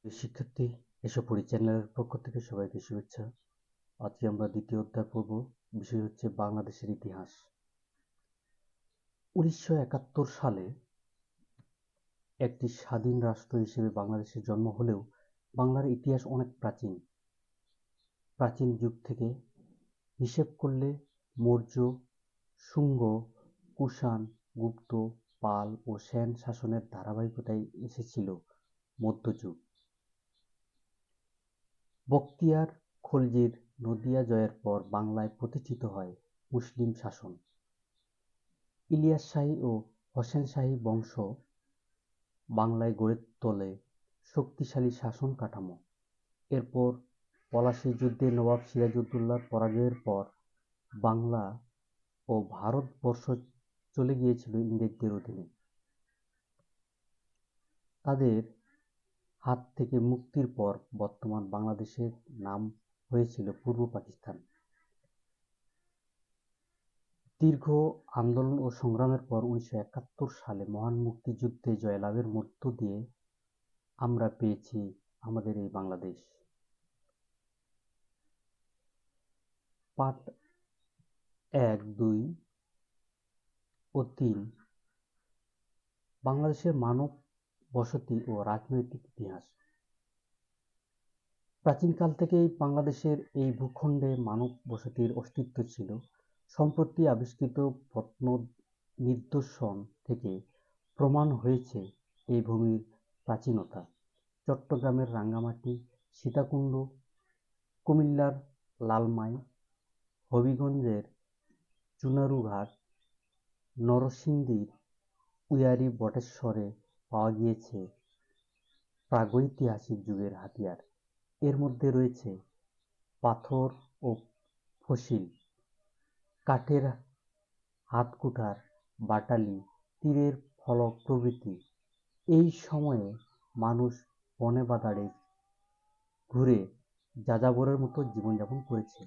প্রিয় শিক্ষার্থী, এসো পড়ি চ্যানেলের পক্ষ থেকে সবাইকে শুভেচ্ছা। আজকে আমরা দ্বিতীয় অধ্যায় পড়ব। বিষয় হচ্ছে বাংলাদেশের ইতিহাস। 1971 সালে একটি স্বাধীন রাষ্ট্র হিসেবে বাংলাদেশের জন্ম হলেও বাংলার ইতিহাস অনেক প্রাচীন। প্রাচীন যুগ থেকে হিসেব করলে মৌর্য, শুঙ্গ, কুষাণ, গুপ্ত, পাল ও সেন শাসনের ধারাবাহিকতায় এসেছিল মধ্যযুগ। বখতিয়ার খলজির নদিয়া জয়ের পর বাংলায় প্রতিষ্ঠিত হয় মুসলিম শাসন। ইলিয়াস শাহী ও হোসেন শাহী বংশ বাংলায় গড়ে তোলে শক্তিশালী শাসন কাঠামো। এরপর পলাশী যুদ্ধে নবাব সিরাজউদ্দৌলার পরাজয়ের পর বাংলা ও ভারতবর্ষ চলে গিয়েছিল ইংরেজদের অধীনে। তাদের হাত থেকে মুক্তির পর বর্তমান বাংলাদেশের নাম হয়েছিল পূর্ব পাকিস্তান। দীর্ঘ আন্দোলন ও সংগ্রামের পর 1971 সালে মহান মুক্তিযুদ্ধে জয়লাভের মধ্য দিয়ে আমরা পেয়েছি আমাদের এই বাংলাদেশ। পাঠ 1, 2 ও 3 বাংলাদেশের মানব বসতি ও রাজনৈতিক ইতিহাস। প্রাচীনকাল থেকেই বাংলাদেশের এই ভূখণ্ডে মানব বসতির অস্তিত্ব ছিল। সম্প্রতি আবিষ্কৃত প্রত্ননিদর্শন থেকে প্রমাণ হয়েছে এই ভূমির প্রাচীনতা। চট্টগ্রামের রাঙ্গামাটি, সীতাকুণ্ড, কুমিল্লার লালমাই, হবিগঞ্জের চুনারুঘাট, নরসিংদীর উয়ারী বটেশ্বরে পাওয়া গিয়েছে প্রাগৈতিহাসিক যুগের হাতিয়ার। এর মধ্যে রয়েছে পাথর ও ফসিল, কাঠের হাতকুঠার, বাটালি, তীরের ফলক প্রভৃতি। এই সময়ে মানুষ বনে বাদারে ঘুরে যাযাবরের মতো জীবনযাপন করেছে।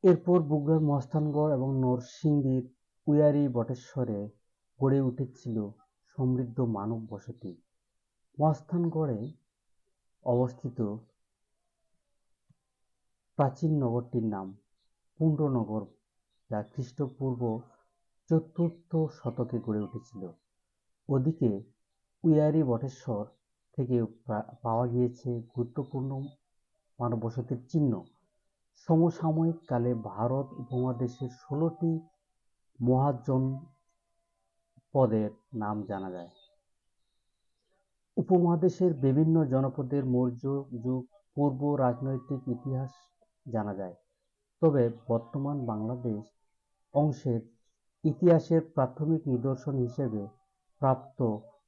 এরপর বগুড়ার মহাস্থানগড় এবং নরসিংদীর উয়ারী বটেশ্বরে গড়ে উঠেছিল সমৃদ্ধ মানব বসতি। মহাস্থানগড়ে অবস্থিত প্রাচীন নগরটির নাম পুণ্ড্রনগর, যা খ্রিস্টপূর্ব 4র্থ শতকে গড়ে উঠেছিল। ওদিকে উয়ারী বটেশ্বর থেকে পাওয়া গিয়েছে গুরুত্বপূর্ণ মানব বসতির চিহ্ন। সমসাময়িক কালে ভারত উপমহাদেশের 16টি মহাজনপদের নাম জানা যায়। উপমহাদেশের বিভিন্ন জনপদের মৌর্য যুগ পূর্ব রাজনৈতিক ইতিহাস জানা যায়। তবে বর্তমান বাংলাদেশ অংশের ইতিহাসের প্রাথমিক নিদর্শন হিসেবে প্রাপ্ত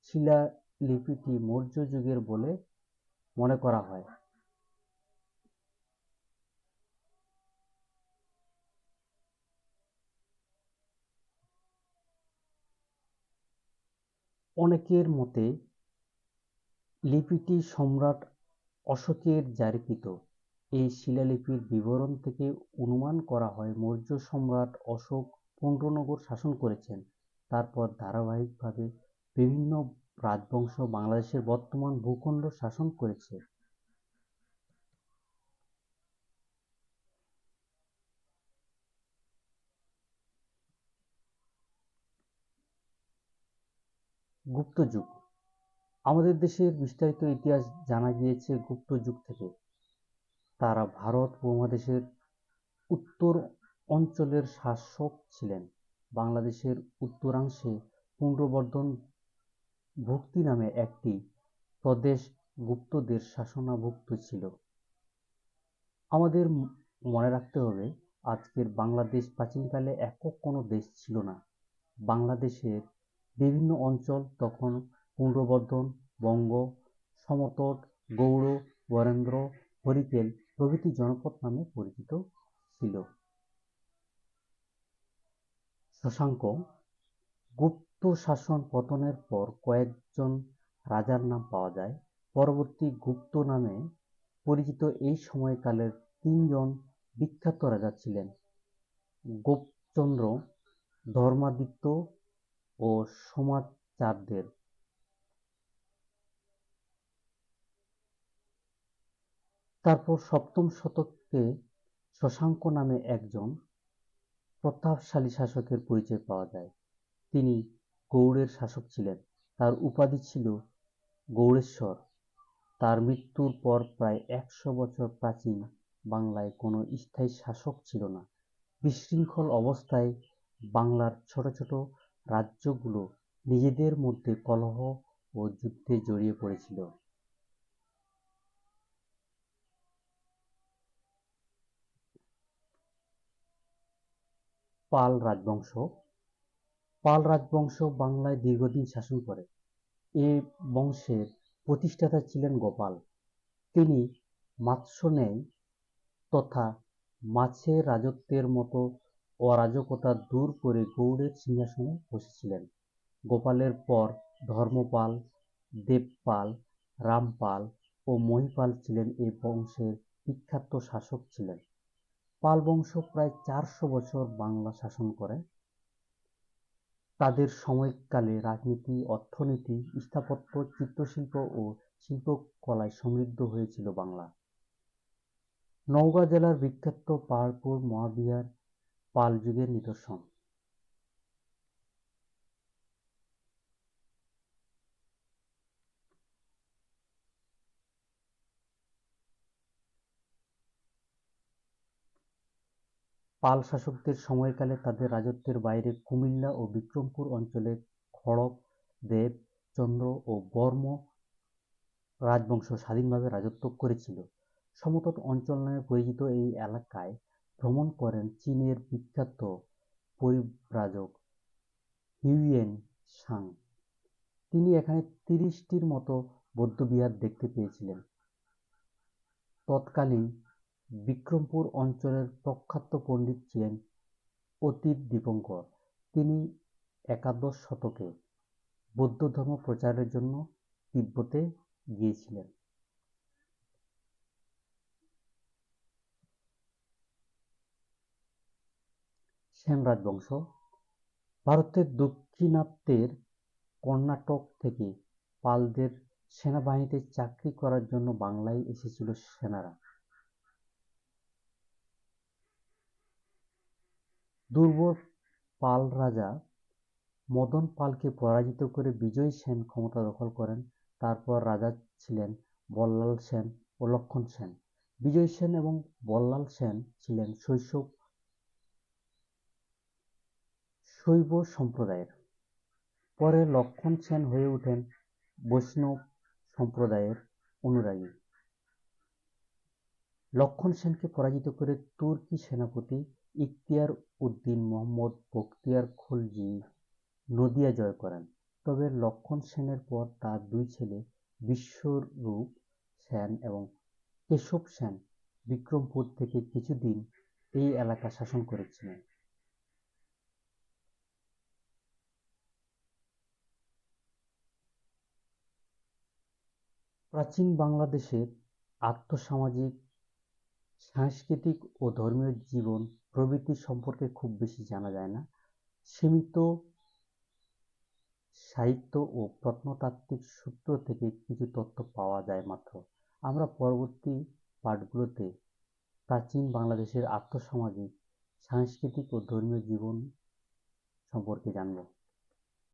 শিলালিপিটি মৌর্য যুগের বলে মনে করা হয়। অনেকের মতে লিপিটি সম্রাট অশোকের জারিকৃত। এই শিলালিপির বিবরণ থেকে অনুমান করা হয় মৌর্য সম্রাট অশোক পুণ্ড্রনগর শাসন করেছেন। তারপর ধারাবাহিকভাবে বিভিন্ন রাজবংশ বাংলাদেশের বর্তমান ভূখণ্ড শাসন করেছে। গুপ্ত যুগ। আমাদের দেশের বিস্তারিত ইতিহাস জানা গিয়েছে গুপ্ত যুগ থেকে। তারা ভারত উপমহাদেশের উত্তর অঞ্চলের শাসক ছিলেন। বাংলাদেশের উত্তরাংশে পুণ্ড্রবর্ধন ভুক্তি নামে একটি প্রদেশ গুপ্তদের শাসনাভুক্ত ছিল। আমাদের মনে রাখতে হবে, আজকের বাংলাদেশ প্রাচীনকালে একক কোনো দেশ ছিল না। বাংলাদেশের বিভিন্ন অঞ্চল তখন পুণ্ড্রবর্ধন, বঙ্গ, সমতট, গৌড়, বরেন্দ্র, হরিকেল প্রভৃতি জনপদ নামে পরিচিত ছিল। শশাঙ্ক। গুপ্ত শাসন পতনের পর কয়েকজন রাজার নাম পাওয়া যায়। পরবর্তী গুপ্ত নামে পরিচিত এই সময়কালের 3 জন বিখ্যাত রাজা ছিলেন গোপচন্দ্র, ধর্মাদিত্য ও সমাচারদের। তারপর সপ্তম শতকে শশাঙ্ক নামে একজন প্রতাপশালী শাসকের পরিচয় পাওয়া যায়। তিনি গৌড়ের শাসক ছিলেন। তার উপাধি ছিল গৌড়েশ্বর। তার মৃত্যুর পর প্রায় ১০০ বছর প্রাচীন বাংলায় কোনো স্থায়ী শাসক ছিল না। বিশৃঙ্খল অবস্থায় বাংলার ছোট ছোট রাজ্যগুলো নিজেদের মধ্যে কলহ ও যুদ্ধে জড়িয়ে পড়েছিল। পাল রাজবংশ। পাল রাজবংশ বাংলায় দীর্ঘদিন শাসন করে। এ বংশের প্রতিষ্ঠাতা ছিলেন গোপাল। তিনি মাৎস্যন্যায় তথা মাছের রাজত্বের মতো অরাজকতা দূর করে গৌড়ের সিংহাসনে বসেছিলেন। গোপালের পর ধর্মপাল, দেবপাল, রামপাল ও মহিপাল ছিলেন এ বংশের বিখ্যাত শাসক ছিলেন। পাল বংশ প্রায় ৪০০ বছর বাংলা শাসন করে। তাদের সময়কালে রাজনীতি, অর্থনীতি, স্থাপত্য, চিত্রশিল্প ও শিল্পকলায় সমৃদ্ধ হয়েছিল বাংলা। নওগাঁ জেলার বিখ্যাত পাহাড়পুর মহাবিহার পাল যুগের নিদর্শন। পাল শাসকদের সময়কালে তাদের রাজত্বের বাইরে কুমিল্লা ও বিক্রমপুর অঞ্চলে খড়গ, দেব, চন্দ্র ও বর্ম রাজবংশ স্বাধীনভাবে রাজত্ব করেছিল। সমতট অঞ্চল নামে পরিচিত এই এলাকায় ভ্রমণ করেন চীনের বিখ্যাত পরিব্রাজক হিউয়েন সাং। তিনি এখানে ৩০টির মতো বৌদ্ধবিহার দেখতে পেয়েছিলেন। তৎকালীন বিক্রমপুর অঞ্চলের প্রখ্যাত পণ্ডিত ছিলেন অতীত দীপঙ্কর। তিনি একাদশ শতকে বৌদ্ধ ধর্ম প্রচারের জন্য তিব্বতে গিয়েছিলেন। সেন রাজবংশ। ভারতের দাক্ষিণাত্যের কর্ণাটক থেকে পালদের সেনাবাহিনীতে চাকরি করার জন্য বাংলায় এসেছিল সেনারা। দুর্বল পাল রাজা মদন পালকে পরাজিত করে বিজয় সেন ক্ষমতা দখল করেন। তারপর রাজা ছিলেন বল্লাল সেন ও লক্ষণ সেন। বিজয় সেন এবং বল্লাল সেন ছিলেন শৈব সম্প্রদায়ের। পরে লক্ষণ সেন হয়ে ওঠেন বৈষ্ণব সম্প্রদায়ের অনুরাগী। লক্ষণ সেনকে পরাজিত করে তুর্কি সেনাপতি ইখতিয়ার উদ্দিন মোহাম্মদ বখতিয়ার খলজি নদিয়া জয় করেন। তবে লক্ষণ সেনের পর তার দুই ছেলে বিশ্বরূপ সেন এবং কেশব সেন বিক্রমপুর থেকে কিছুদিন এই এলাকা শাসন করেছিলেন। প্রাচীন বাংলাদেশের আর্থ-সামাজিক, সাংস্কৃতিক ও ধর্মীয় জীবন প্রভৃতি সম্পর্কে খুব বেশি জানা যায় না। সীমিত সাহিত্য ও প্রত্নতাত্ত্বিক সূত্র থেকে কিছু তথ্য পাওয়া যায় মাত্র। আমরা পরবর্তী পাঠগুলোতে প্রাচীন বাংলাদেশের আর্থ-সামাজিক, সাংস্কৃতিক ও ধর্মীয় জীবন সম্পর্কে জানব।